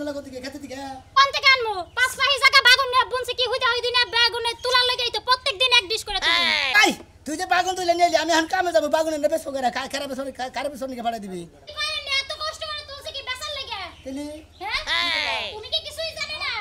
আনলা কত দিকে খেতে দিকে কোন থেকে আনমু পাঁচ পাহি জায়গা বাগুন নিয়ে বুনছি কি হইতা হই দিনে বাগুনে তুলা লাগাই তো প্রত্যেকদিন এক ডিশ করে তুলি আই তুই যে বাগুন তুলে নিলি আমি এখন কামে যাব বাগুন এনে বেচো করে খারাপ বেচো নিকে ভাড়া দিবি এত কষ্ট করে তুলছি কি বেচার লাগা তেলি হ্যাঁ তুমি কি কিছুই জানো না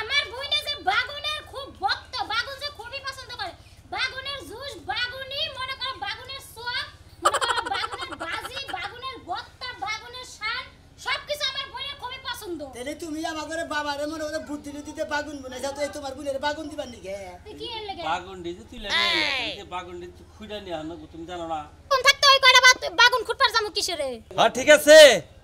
আমার বইনে যে বাগুনের খুব ভক্ত বাগুন যে খুবই পছন্দ করে বাগুনের জুস বাগুনি মনে করো বাগুনের সোয়া মনে করো বাগুনের বাজি বাগুনের ভর্তা বাগুনের শান সবকিছু আমার বইনের খুবই পছন্দ তেলি তুমি আমাদের বাবারে মনে করে বুদ্ধি দিতে বাগুন বনে যাও তো এই তোমার বুনের বাগুন দিবার নিকে তুই কি এর লাগা বাগুন দিতে তুলে নিয়ে বাগুন দিতে খুঁড়া নিয়ে আনো তুমি জানো না কোন থাকতে ওই কয়টা বাগুন খুঁটপার জামু কিসেরে হ্যাঁ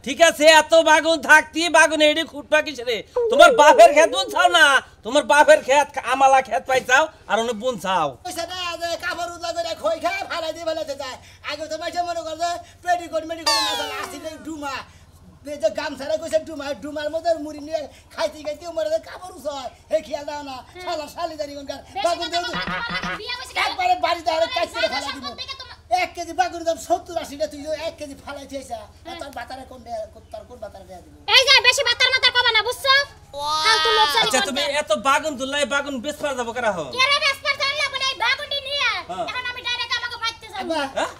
ঠিক আছে এত বাগুন থাকতি বাগুন এডি খুঁটপা কিসেরে তোমার বাপের ক্ষেত বুন চাও না তোমার বাপের ক্ষেত আমালা ক্ষেত পাইছাও আর অন্য বুন চাও পয়সা না যে কাপড় উদলা করে খই খায় ফালাই দিয়ে ফেলাতে যায় আগে তো মাইছে মনে করে পেটিকোট মেডিকোট না চলে আসলে ডুমা যে গামছাড়া কইছে ডুমার মধ্যে মুড়ি নিয়ে খাইতে খাইতে মরে কাপড় উছয় হে খেয়াল দাও না শালা শালি জানি কোনকার বাগুন দেও একবারে বাড়িতে আর কাইছে ফালাই দিব 1 কেজি বাগুন দাম 70-80 টাকা তুই 1 কেজি ফালাই দিয়েছা তোর বাতারে কোন বাতারে দেয়া দিব এই যে বেশি বাতার মাথা কবা না বুঝছো ফালতু লোক জানি আচ্ছা তুমি এত বাগুন দুলাই বাগুন বেচবার যাব করা হো কে রে বেসপার জানলা বলে এই বাগুনটি নিয়ে এখন আমি ডাইরেক্ট আমাকে বাইতে যাব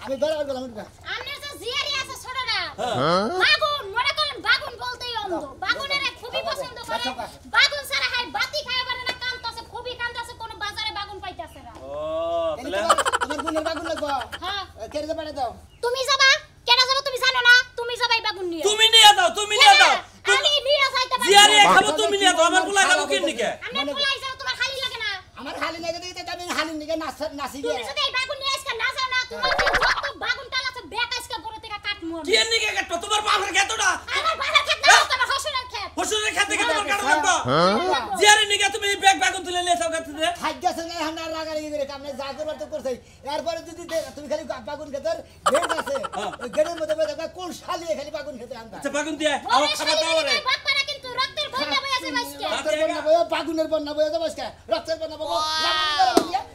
আমি বরাবর গেলাম আমনের যে জিয়ারি আছে ছোটরা বাগুন মনে করেন বাগুন বলতেই অন্ধ বাগুনের খুবই পছন্দ করে বাগুন ছাড়া হাই বাতি খায় পারে না কামতাছে খুবই কামতাছে কোন বাজারে বাগুন পাইতাছে না ও তাহলে তোমার বোনের বাগুন লাগবে হ্যাঁ কেড়ে পাড়ে দাও তুমি যাবা কেন যাবা তুমি জানো না তুমি যাবা এই বাগুন নিয়ে তুমি নিয়ে দাও আমি নিয়ে যাইতে পারি জিয়ারে খাবো তুমি নিয়ে দাও আমার পোলা খাবো কি নিকে আমি পোলাই যাও তোমার খালি লাগে না আমার হালি লাগে দিতে আমি হালি নিকে নাচি তুমি দিয়ে যদি এই বাগুন নিয়ে আজকে না যাও না তোমার যত বাগুন টাল আছে বেক আজকে গরে থেকে কাটমু কি নিকে কাটতো তোমার বাপের ক্ষেতটা আমার বাবার ক্ষেত না তোমার শ্বশুরের ক্ষেত হসুরের ক্ষেত থেকে তোমার কাটা লাগতো জিয়ারে নিকে তুমি ব্যাগ বাগুন তুলে নিয়ে যাও কাটতে দে থাক গেছে না হান্ডা রাগারাগি করে কামনে যা করবার তো করছাই এরপরে যদি তুমি খালি বাগুন খেতের গেট আছে ওই গেটের মধ্যে দেখবা কোন শালিয়ে খালি বাগুন খেতে আনতা আচ্ছা বাগুন দিয়ে আমার খাবার দাও রে বাপারা কিন্তু রক্তের বন্যা বয়ে আছে আজকে রক্তের বন্যা বয়ে বাগুনের বন্যা বয়ে যাবে আজকে রক্তের বন্যা বয়ে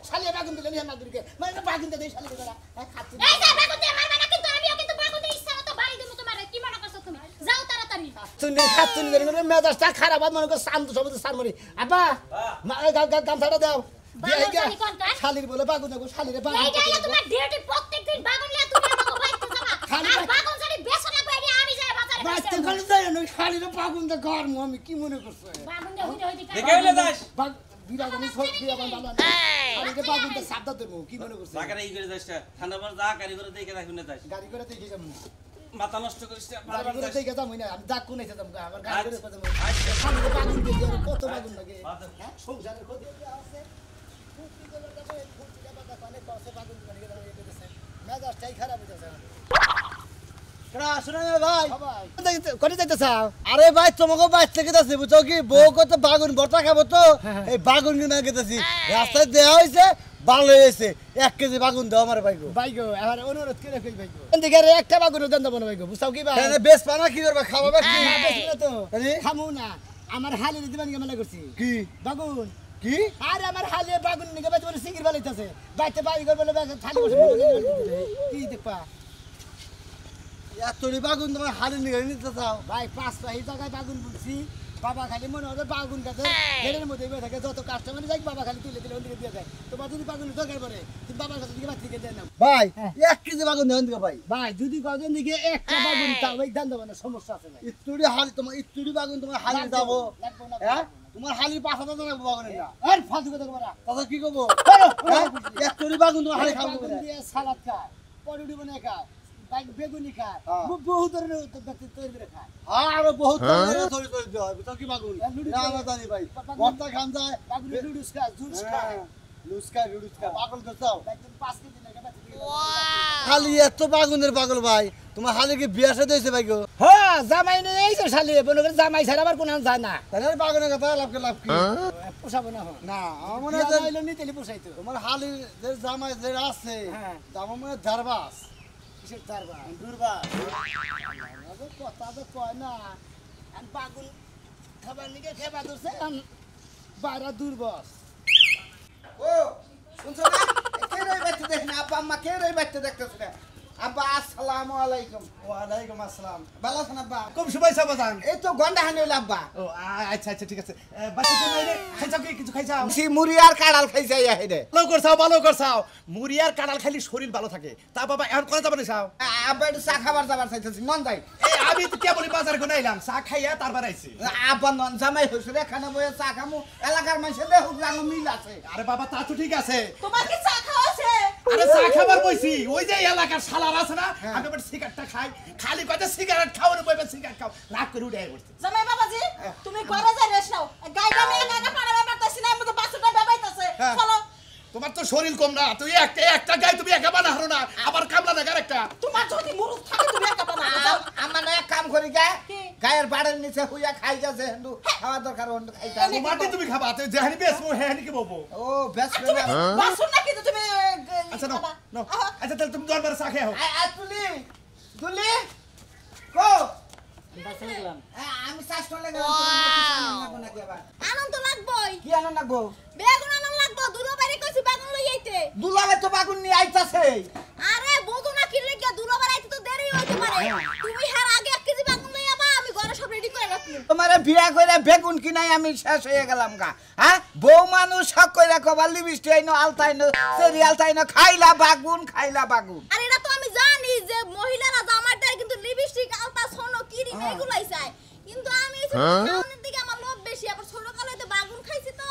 শালিয়ে বাগুন দিলে নিয়ে মাদুরকে মানে বাগুন দে শালিয়ে করা খাচ্ছি এই যে বাগুন দিয়ে মারবা না কিন্তু আমিও কিন্তু বাগুন দিয়ে ইচ্ছা মতো বাড়ি দেব তোমারে কি মনে করছো তুমি যাও তাড়াতাড়ি তুমি খাচ্ছি না মেজাজটা খারাপ মনে কর শান্ত সবুজ সারমরি আব্বা গামছাটা দাও শালির বলে বাগুন দেখো শালিরে বাগুন এই যে তোমার ডিউটি প্রত্যেকদিন বাগুন নিয়ে তুমি আমাকে বাইতে যাবা আর বাগুন যদি বেচো না কইরি আমি যাই বাজারে বাইতে গেলে যাই না শালিরে বাগুন দে গরম আমি কি মনে করছ বাগুন দিয়ে হইতে হইতে দেখে হইলে যাস বিরাগনি সব বিরাগন ভালো না শালিরে বাগুন দে সাবধান দেবো কি মনে করছ জায়গাটা এই করে যাস ঠান্ডা পর যা গাড়ি করে দেখে রাখুন না যাস গাড়ি করে দেখে যাবো মাথা নষ্ট করিস না গাড়ি করে দেখে যাবো না আমি দাগ কোনে যেতাম আবার গাড়ি করে যাবো শালিরে বাগুন দে কত বাগুন লাগে হ্যাঁ সংসারের ক্ষতি আছে ফুটি গেলে যাবে ফুটি যাবে কথা অনেক কষ্ট বাগুন করে গেছে মেজাজটাই খারাপ হইতাছে আরে ভাই তোমাকে বাচ্চা খেতেছি বুঝছো কি বউ কত বাগুন ভর্তা খাবো তো এই বাগুন কিনা খেতেছি রাস্তায় দেওয়া হয়েছে ভালো হয়েছে 1 কেজি বাগুন দাও আমার ভাইগো ভাইগো এবার অনুরোধ করে কই ভাইগো এদিকে একটা বাগুন দেন দেব না ভাইগো বুঝাও কি ভাই বেশ পানা কি করবা খাবা বেশি তো খামু না আমার হালি দিবান কে মনে করছি কি বাগুন কি আরে আমার হালি বাগুন নিকে বাইতে বলে সিঙ্গির বালাইতাছে বাইতে বাড়ি করে বলে থালি বসে কি দেখবা এতরি বাগুন তোমার হালি নিয়ে নিতে চাও ভাই 5 পাহি জায়গায় বাগুন বলছি বাবা খালি মনে হয় বাগুন কাছে গেটের মধ্যে বসে থাকে যত কাস্টমার যাই বাবা খালি তুলে দিলে ওদিকে দিয়ে যায় তোমার যদি বাগুন দরকার পড়ে তুমি বাবার কাছে দিকে বাচ্চা দেন না ভাই 1 কেজি বাগুন দেন দিকে ভাই ভাই যদি কজন দিকে একটা বাগুন তাও ওই দান দেব না সমস্যা আছে ভাই ইতুরি হালি তোমার ইতুরি বাগুন তোমার হালি যাবো হ্যাঁ তোমার হালি 5,000 টাকা বাগুনের না আর ফালতু কথা বলা কথা কি করবো ইতুরি বাগুন তোমার হালি খাবো বাগুন দিয়ে সালাদ খায় পরোটি বানায় খায় ভাই বেগুনি খায় বহুত ধরনের তৈরি করে খায় আরো বহুত ধরনের তৈরি করে দেওয়া হবে তো কি বাগুন না না জানি ভাই ভর্তা খান যায় বাগুন নুডলস খায় জুস খায় লুচকা লুচকা পাগল তো চাও একদম 5 কেজি লাগে বাচ্চা দিকে খালি এত বাগুনের পাগল ভাই তোমার হালি কি বিয়া সাথে হইছে ভাই গো হ্যাঁ জামাই নেই এই তো শালি বলে করে জামাই ছাড়া আবার কোন যায় না তাহলে বাগুনের কথা লাভ কি পোষাবো না না আমার মনে না হয় হইলো নি তেলি পোষাইতো তোমার হালি যে জামাই যে আছে হ্যাঁ আমার মনে হয় দারবাস কিসের তারবা দুর্বাস কথা তো কয় না আর বাগুন খাবার নিকে খেবা ধরছে বাইরা দুর্বস ও শুনছো না কে রই বাচ্চা দেখ না আপা আম্মা কে রই বাচ্চা দেখতেছ না আব্বা আসসালামু আলাইকুম। ওয়ালাইকুম আসসালাম। ভালো আছেন আব্বা? খুব শুভেচ্ছা বাজান। এই তো গন্ডা হানি হইল আব্বা। ও আচ্ছা আচ্ছা ঠিক আছে। বাচ্চা তুমি এনে খাইছাও কি কিছু খাইছাও? সি মুড়ি আর কাঁড়াল খাইছে হেডে। ভালো করছাও। মুড়ি আর কাঁঠাল খাইলে শরীর ভালো থাকে। তা বাবা এখন কোন যাবে না চাও? আব্বা একটু চা খাবার যাবার চাইতেছি মন যাই। এই আমি তো কেবলই বাজার করে আইলাম। চা খাইয়া তারপর আইছি। আব্বা নন জামাই হইছে এখানে বইয়া চা খামু এলাকার মানুষের দেখুক রাঙ মিল আছে। আরে বাবা তা তো ঠিক আছে। তোমার কি চা খাওয়া আছে? আরে চা খাবার বইছি। ওই যে এলাকার শালার আছে না? আমি আবার সিগারেটটা খাই। খালি কয়টা সিগারেট খাওয়ার বইবে সিগারেট খাও। রাগ করে উঠে পড়ছে। জামাই বাবাজি তুমি ঘরে যাই রেস্ট নাও। গাইটা আমি একা পাড়া পারতাছি না, আমি তো বাসুটা বেবাইতাছে। হ্যাঁ। চলো। তোমার তো শরীর কম না। তুই একটা গাই তুমি একা বানা হারো না। আবার কামলা না আরেকটা। তোমার যদি মুরুদ থাকে তুমি একা বানাও। যাও। আমার এক কাম করি গায়ে কি? গায়ের বাড়ির নিচে হুইয়া খাই যাচ্ছে হিন্দু খাওয়া দরকার হিন্দু খাইতা। মাটি তুমি খাবা। তুই যেহানি বেসমু হেহানি কি বলবো? ও বেশ তুমি বাসুন না কিন্তু তুমি আচ্ছা নাও নাও। আচ্ছা তাহলে তুমি দরবারে চা খেয়ে হও। তুলি তুলি কো আমি চাষ করলে আনন্দ লাগবই। কি আনন্দ লাগবো? বেগুন আনন্দ লাগবো। দুলো বাইরে কইছি বেগুন লই আইতে। দুলাবে তো বাগুন নিয়ে আইতাছে। আরে বুঝু না কি লেগে দুলো বাইরে আইতে তো দেরি হইতে পারে। তুমি হার আগে 1 কেজি বেগুন লই আবা, আমি ঘরে সব রেডি করে রাখলি। তোমারে বিয়া কইরা বেগুন কিনাই আমি শেষ হয়ে গেলাম গা। হ্যাঁ বউ মানুষ হক কইরা কবার লিবিস্টি আইনো আলতাইনো সেরি আলতাইনো খাইলা বাগুন খাইলা বাগুন। আর এটা তো আমি জানি যে মহিলারা জামাইদের কিন্তু লিপস্টিক আলতা সোনো ক্রিম এগুলাই চায়, কিন্তু আমি খাওয়ানোর দিকে আমার লোভ বেশি। আবার ছোট কালেতে বাগুন খাইছি তো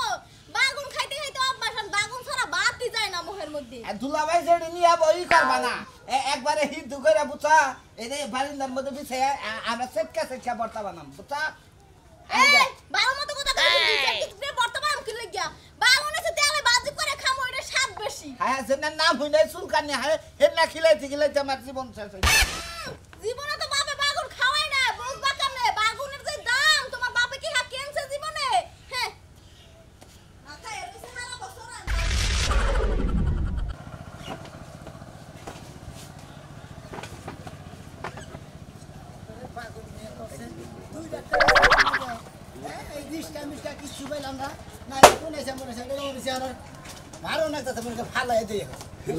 বাগুন খাইতে খাইতে অভ্যাস, আর বাগুন ছাড়া ভাতই যায় না মুখের মধ্যে। দুলাভাই যেটি নিয়ে বই করবা না একবারে হিন্দু কইরা বুঝা এই যে বারিন্দার মধ্যে বিছে আমরা সেটকা সেটকা বর্তা বানাম বুঝা। এই বারো মতো কথা কইছিস কিন্তু বর্তমান কি লাগিয়া বাগুন আছে তেলে ভাজি করে খামো, এটা স্বাদ বেশি। হ্যাঁ যে নাম হই নাই চুলকানি হয় হেনা খিলাইতে খিলাইতে আমার জীবন শেষ হই। জীবনে তো বাপে বাগুন খাওয়াই না, বুঝবা কেমনে বাগুনের যে দাম তোমার বাপে কি হা কেনছে জীবনে? হ্যাঁ আচ্ছা এর কিছু হারা বছর এই দিশটা মিশটা কিছু পাইলাম না। না কোন এসে মনে আছে এটা মনে আছে ভালো না তো মনে ফালাই দিয়ে।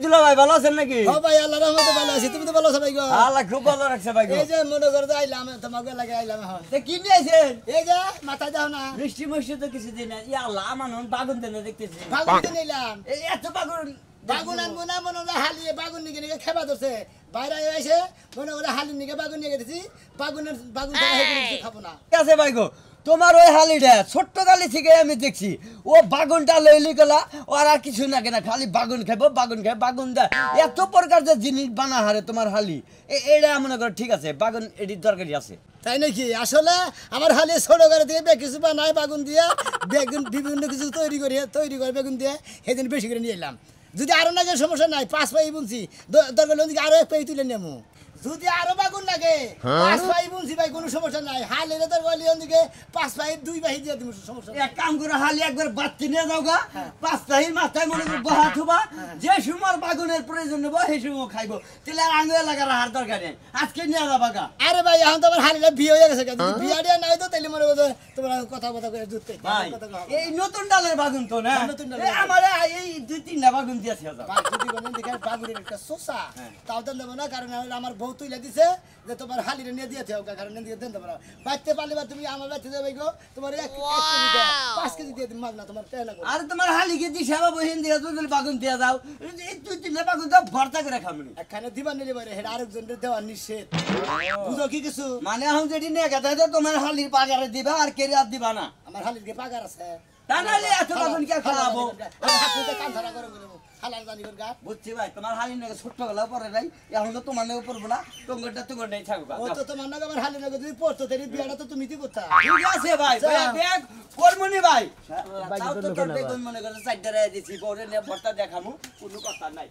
দুলা ভাই ভালো আছেন নাকি? ও ভাই আল্লাহর রহমতে ভালো আছি। তুমি তো ভালো আছো ভাই গো? আল্লাহ খুব ভালো রাখছে ভাই গো। এই যে মনে করে তো আইলাম তোমাকে লাগে আইলাম এখন। তে কি নিয়েছেন? এই যে মাথায় দাও না। বৃষ্টি মৃষ্টি তো কিছু দিন না। ইয়া আল্লাহ আমার বাগুন দেন দেখতেছি। বাগুন নিলাম। এই এত বাগুন বাগুন আনবো না মনে হলো হালিয়ে বাগুন নিয়ে নিয়ে খেবা ধরছে। বাইরে এসে মনে করে হালি নিয়ে বাগুন নিয়ে গেছি। বাগুন ছাড়া হেঁটে খাবো না। ঠিক আছে ভাই গো, তোমার ওই হালিটা ছোট্ট গালি থেকে আমি দেখছি ও বাগুনটা লইলি গেলা ওর আর কিছু না কেনা খালি বাগুন খাইবো বাগুন খাই বাগুন দেয় এত প্রকার যে জিনিস বানা হারে তোমার হালি এটা মনে করো ঠিক আছে বাগুন এটির দরকারি আছে। তাই নাকি? আসলে আমার হালি ছোট করে দিয়ে কিছু বানায় বাগুন দিয়ে বেগুন বিভিন্ন কিছু তৈরি করে বেগুন দিয়ে সেদিন বেশি করে নিয়ে এলাম। যদি আরো লাগে সমস্যা নাই, 5 পাই বুনছি দরকার আরো 1 পাই তুলে নেবো। যদি আরো বাগুন লাগে 5 পাই বুনছি ভাই কোনো সমস্যা নাই। হালের দরকার দিকে 5 পাই 2 পাই দিয়ে দিব সমস্যা নাই। এক কাম করে হালি একবার বাচ্চি নিয়ে যাও গা 5 তাহির মাথায় মনে করে বহা থুবা যে সময় বাগুনের প্রয়োজন নেবো সেই সময় খাইবো তাহলে আর আঙুলে লাগার হার দরকার নেই আজকে নিয়ে যাবা গা। আরে ভাই এখন তো আমার হালিটা বিয়ে হয়ে গেছে। যদি বিয়ে দিয়ে নাই তো তাহলে মনে করো তোমার কথা করে দুধ খাই। ভাই এই নতুন ডালের বাগুন তো না নতুন ডালের আমার এই 2-3টা বাগুন দিয়েছে যদি বলেন দেখে বাগুনের একটা শোষা তাও দেন দেবো না, কারণ আমার বউ তুলে দিছে যে তোমার হালিটা নিয়ে দিয়েছে কারণ দিয়ে দেন দেবো না। বাঁচতে পারলে বা তুমি আমার বাচ্চা দেবে গো তোমার 1 কেজি 5 কেজি দিয়ে দিন মাগ না তোমার কেন না। আর তোমার হালিকে দিশা বহিন দিয়ে দুই বাগুন দিয়ে দাও এই 2-3টা বাগুন দাও ভর্তা করে খামনি এখানে দিবা নিলে বাইরে হেড আরেকজনের দেওয়া নিষেধ। বুঝো কি কিছু? মানে এখন যেটি নিয়ে গেছে তোমার হালির পাগারে দিবা আর কেরে আর দিবা না। আমার হালির কে পাগার আছে তা নাহলে এত বাগুন কে খাওয়াবো? হাতে কান ধরা করে বলবো হালার জানি করে গা। বুঝছি ভাই তোমার হালি নাকি ছোট্ট গেলা পরে নাই এখন তো তোমার নাকি পড়বো না তোমার নেই থাকবা। ও তো তোমার নাকি আমার হালির নাকি যদি পড়তো তাহলে বিয়াটা তো তুমি দিতে করতা। ঠিক আছে ভাই ব্যাগ করমনি ভাই তাও তো তোর বেগুন মনে করে 4টা রায় দিছি পরে নিয়ে ভর্তা দেখামু কোনো কথা নাই।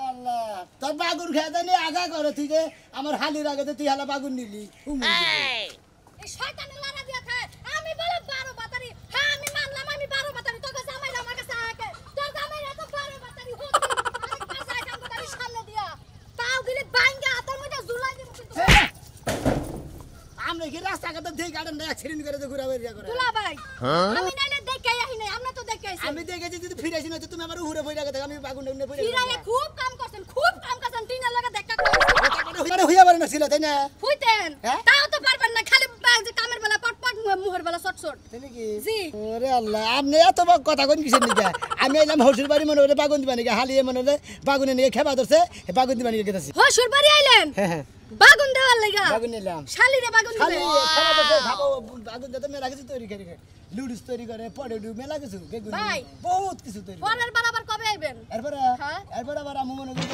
আল্লাহ তোর বাগুন খেতে নিয়ে আগা করে তুই যে আমার হালির আগে তুই হালা বাগুন নিলি। এই শয়তানের লারা দিয়া খায়। আমি বলে 12 বাতারি। হ্যাঁ আমি মানলাম আমি 12 বাতারি। তোকে জামাই আমার কাছে আকে। তোর জামাই এত 12 বাতারি হতো। আরেক পাশে আইতাম বাতারি সামনে দিয়া। তাও গিলে বাইঙ্গা হাতের মধ্যে ঝুলাই দিব কিন্তু। আমরা কি রাস্তাঘাটে দেই গার্ডেন না অ্যাক্সিডেন্ট করে ঘুরা বেরিয়া করে। দুলা ভাই আমি নাইলে দেখাই আহি নাই। আমরা তো দেখাইছি। আমি দেখেছি যদি ফিরেছি না তুমি আমার উড়ে বইরা গেছে আমি বাগুন উড়ে বইরা ফিরাইয়া খুব কাম করছেন টিনের লাগা দেখা করে মানে হইয়া পারে না ছিল তাই না ফুইতেন হ্যাঁ? তাও তো পারবেন না খালি যে কামের বেলা পটপট মুহের বেলা চটচট তাই নাকি জি ওরে আল্লাহ আপনি এত কথা কোন কিসের নিকা আমি এলাম হসুর বাড়ি মনে হলে বাগুন দিবা নাকি হালিয়ে মনে হলে বাগুনে নিয়ে খেবা ধরছে বাগুন দিবা নাকি গেছি হসুর বাড়ি আইলেন হ্যাঁ বাগুন দেওয়ার লাগা বাগুন নিলাম শালিরে বাগুন খালি দিবে খেবা ধরছে খাবো বাগুন দিতে মেলা কিছু তৈরি করে লুডুস তৈরি করে পড়ে মেলা কিছু বেগুন ভাই। বহুত কিছু তৈরি করে। পরের বার আবার কবে আইবেন এরপরে হ্যাঁ? এরপরে আবার আমু মনে করি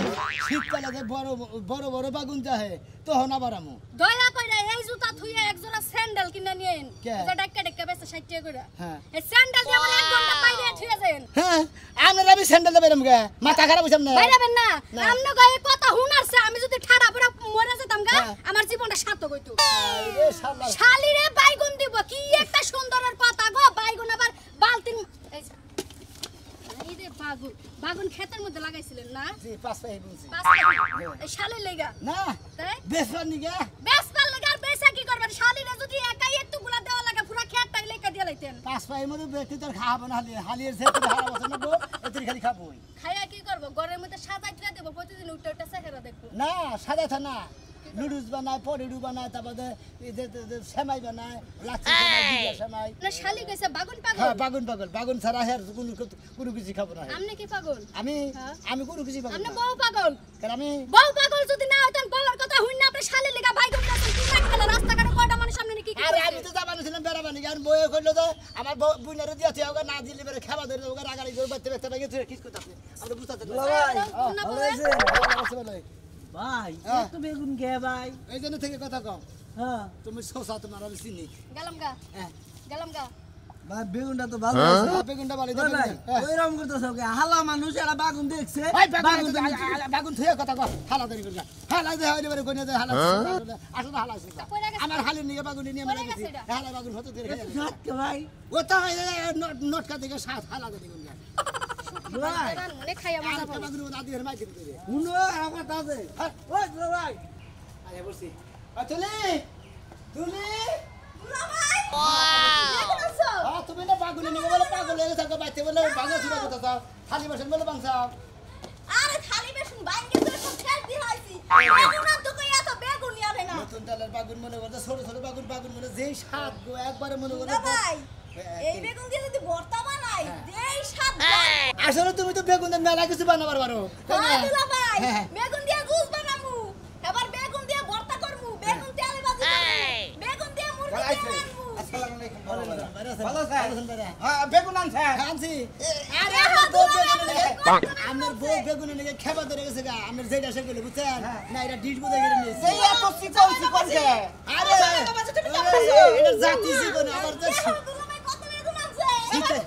শীতকালে যে বড় বড় বড় বাগুন চাহে তখন আবার আমু দয়া কইরা এই জুতা থুইয়া এক জোড়া স্যান্ডেল কিনা নিয়ে আইন কে? এটা ডাক্কা ডাক্কা বেচে 60 টাকা করে হ্যাঁ। এই স্যান্ডেল দিয়ে আমার 1 ঘন্টা বাইরে থুইয়া যাবেন হ্যাঁ আপনার আমি স্যান্ডেল দেবেন গে মাথা খারাপ হইছাম না বাইরাবেন না না। আমনে গায়ে কথা হুনারছে আমি যদি ঠাড়া পড়া মরে যেতাম গা হ্যাঁ। আমার জীবনটা সার্থক হইতো আরে শালা শালিরে বাইগুন দিব কি একটা সুন্দরের কথা গো বাইগুন আবার বালতিন এই যে, এই যে বাগুন বাগুন ক্ষেতের মধ্যে লাগাইছিলেন না জি পাঁচ পাই বলছি পাঁচ টাকা। এই শালির লেগা না তাই বেসবার নিগে বেসপাল লাগা আর বেসা কি করবেন শালিরে যদি একাই একটু গুলা দেওয়া লাগে পুরো ক্ষেতটাই লেখা দিয়ে লাইতেন পাঁচ পাইয়ের মধ্যে ব্যক্তি তোর খাওয়াবো না হালিয়ের যে তুই হারা বছর নেবো এত খালি খাবো খাইয়া কি করব ঘরের মধ্যে সাজাইতে দেব প্রতিদিন উঠে উঠে চেহারা দেখবো না সাদা থানা লুডুস বানায় পরেডু বানায় তারপরে সেমাই বানায় লাচ্ছি বানায় দিগা সেমাই না শালি কইছে বাগুন পাগল হ্যাঁ বাগুন পাগল বাগুন ছাড়া হের কোনো কিছু খাবো না আমনে কি পাগল আমি হ্যাঁ। আমি কোনো কিছু পাবো আমনে না বউ পাগল কারণ আমি বউ পাগল যদি না হইতেন বউর কথা হইন না আপনি শালি লেগা বাইগুন দিয়েছেন কি না গেল রাস্তাঘাটে কয়টা মানুষ সামনে কি কি আরে আমি করছে? তো যাবানো ছিলাম বেড়াবানি কারণ বইয়ে করলো তো আমার বুইনারে দিয়েছে ওকে না দিলে বেড়ে খাওয়া ধরে ওকে রাগাড়ি করে বাচ্চা বাচ্চা লাগে কিস করতে আপনি আমরা বুঝতে না বউয়ের? ভাই হ্যাঁ। এত বেগুন খেয়ে ভাই এই জন্য থেকে কথা কম হ্যাঁ তুমি শোষা তোমার আমি চিনি গেলাম গা হ্যাঁ গেলাম গা ভাই বেগুনটা তো ভালো আছে বেগুনটা ভালো ওই ভাই ওইরকম করতেছ কি হালা মানুষ এরা বাগুন দেখছে বাগুন বাগুন থুয়ে কথা কম হালা তৈরি করবা হালা দে হয় এবারে কোনে দে হালা আসলে হালা আছে কইরা গেছে? আমার হালি নিয়ে বাগুন নিয়ে মেলা কইরা গেছি গেছে এটা? হালা বাগুন হতে দিয়ে খেয়ে খাচ্ছে ভাই ও তো নটকা থেকে সাত হালা দে গুন ভাই মনে খাইয়া মজা আর পাবো বাগুন আদি হের মাইকে দিয়ে উনো আমার কাছে ওই দুলা ভাই আরে বলছি তুলি তুলি তুমি না বাগুনে নিয়ে বলে পাগল হয়ে গেছে বাইতে বলে বাংলা শুনে কথা চাও খালি বসেন বলে বাংসাও আরে খালি বেশুন বাইঙ্গে তো সব ছেড় দি হইছি বেগুন তো কই এত বেগুন নিয়াবে না নতুন ডালের বাগুন মনে করতে ছোট ছোট বাগুন মনে যেই স্বাদ গো একবারে মনে করতে ভাই এই বেগুন দিয়ে যদি ভর্তা বানাই দেই স্বাদ আসলে তুমি তো বেগুনের মেলা কিছু বানাবার পারো তাই না? হ্যাঁ দুলা ভাই হ্যাঁ। বেগুন দিয়ে জুস বানামু এবার বেগুন দিয়ে ভর্তা করমু বেগুন দিয়ে আলু ভাজি করমু বেগুন দিয়ে মুরগি দিয়ে আনমু আসসালামু আলাইকুম ভালো ভালো আছেন? স্যার ভালো আছেন ভাইরা? হ্যাঁ বেগুন আনছে আনছি আরে হ্যাঁ, আমার বউ দুলা বেগুনে ভাই, নিয়ে আমার বউ বেগুনে নিয়ে খেবা ধরে গেছে গা আমার যেটা সে গেলে বুঝছেন না এটা ডিট কোথায় গেলে নিয়েছে এই এত চিকন চিকন কে আরে এটা জাতি জীবনে আবার যে দুলা ভাই কত বেগুন আছে শীতের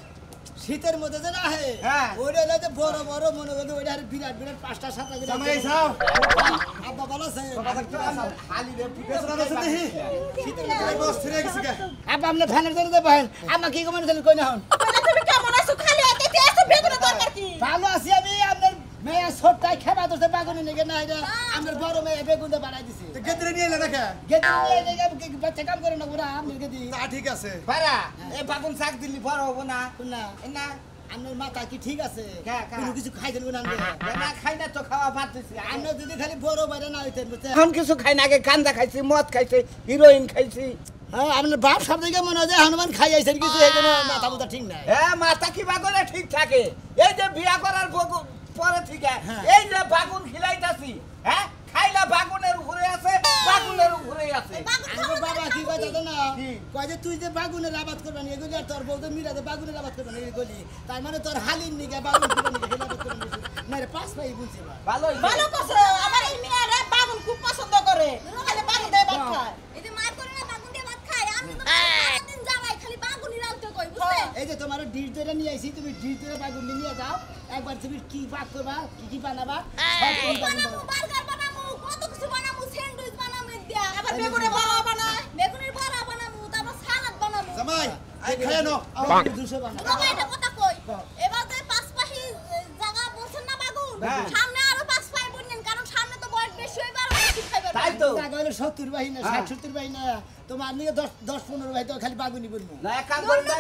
শীতের মধ্যে যে না হে হ্যাঁ। ওইটা হলো যে বড় বড় মনে করতে ওইটা আর বিরাট বিরাট পাঁচটা সাতটা করে জামাই সাহেব আব্বা ভালো আছে খালি রে ফুটে শীতের মধ্যে বস ছিড়ে গেছে গা আব্বা আপনি ফ্যানের জন্য দেবেন আমা কি কমেন চলে কই না হন তুমি কেমন আছো খালি এতে এত বেগুনের দরকার কি ভালো আছি আমি আপনার মেয়ে ছোটটাই খেবা ধরতে বাগুনে নিয়ে না এটা আমার বড় মেয়ে বেগুনে বানাই দিছে গেদরে নিয়ে এলে নাকি গেদি নিয়ে বাচ্চা কাম করে না ওরা আমি গেদি তা ঠিক আছে পারা এই বাগুন শাক দিলি বড় হবো না না না আপনার মাথা কি ঠিক আছে হ্যাঁ, হ্যাঁ। কোনো কিছু খাইছেন না না খাই না তো খাওয়া বাদ দিছি আমরা যদি খালি বড় বাইরে না হইতেন বুঝছেন এখন কিছু খাই না আগে গাঁজা খাইছি মদ খাইছি হিরোইন খাইছি হ্যাঁ আপনার বাপ সব দিকে মনে হয় যে হনুমান খাই আইছেন কিছু এখানে মাথা মুথা ঠিক নাই হ্যাঁ মাথা কি বাগুনে ঠিক থাকে এই যে বিয়া করার পরে ঠিক হ্যাঁ। এই যে বাগুন খিলাইতাছি হ্যাঁ খাইলা বাগুনের উপরে আছে বাগুনের উপরে আছে আমার বাবা কি কয় জানো না কি? কয় যে তুই যে বাগুনের আবাদ করবা নি এগুলি আর তোর বউ তো মিরাতে বাগুনের আবাদ করবা নি এগুলি তার মানে তোর হালির নিগে বাগুন করবা নিগে আবাদ করবা নি না রে পাঁচ ভাই বুঝছে বা ভালো ভালো করছে আমার এই মেয়েরা বাগুন খুব পছন্দ করে খালি বাগুন দিয়ে ভাত খায় এই যে মার করে না বাগুন দিয়ে ভাত খায় আমি তো সারাদিন জামাই খালি বাগুনই রালতে কই বুঝলে এই যে তোমার ডিশ ধরে নিয়ে আইছি তুমি ডিশ ধরে বাগুন নিয়ে যাও একবার তুমি কি পাক করবা কি বানাবা সব তুমি বাগুন বানামু বার্গার বানামু কত কিছু বানামু স্যান্ডউইচ বানামু দিয়া আবার বেগুনের বড়া বানায় বেগুনের বড়া বানামু তারপর সালাদ বানামু জামাই এই খায় নো আমার দুশো বানাবা বাবা এটা কথা কই এবার যে পাঁচ পাহি জায়গা বলছেন না বাগুন হ্যাঁ। সামনে আরো পাঁচ পাহি বললেন কারণ সামনে তো বয়স বেশি হইবে আর বেশি খাইবে তাই তো জায়গা হলো 70 ভাই না 60-70 ভাই না তোমার নিয়ে 10-15 ভাই তো খালি বাগুনি বলবো না এক কাম করুন না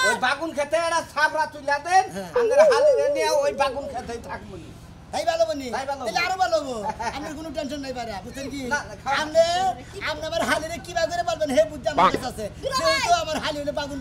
ওই বাগুন খেতে এরা সাবরা তুইলা দেন আমরা হালিরে নিয়ে ওই বাগুন খেতেই থাকবো নি। তাই ভালো বনি তাই ভালো তাহলে আরো ভালো হবো আমার কোনো টেনশন নাই পারে বুঝছেন কি না, খাওয়া- আপনি আমার হালিরে কি করে বলবেন হে বুদ্ধি আমার কাছে আছে যেহেতু আমার হালি হলো বাগুন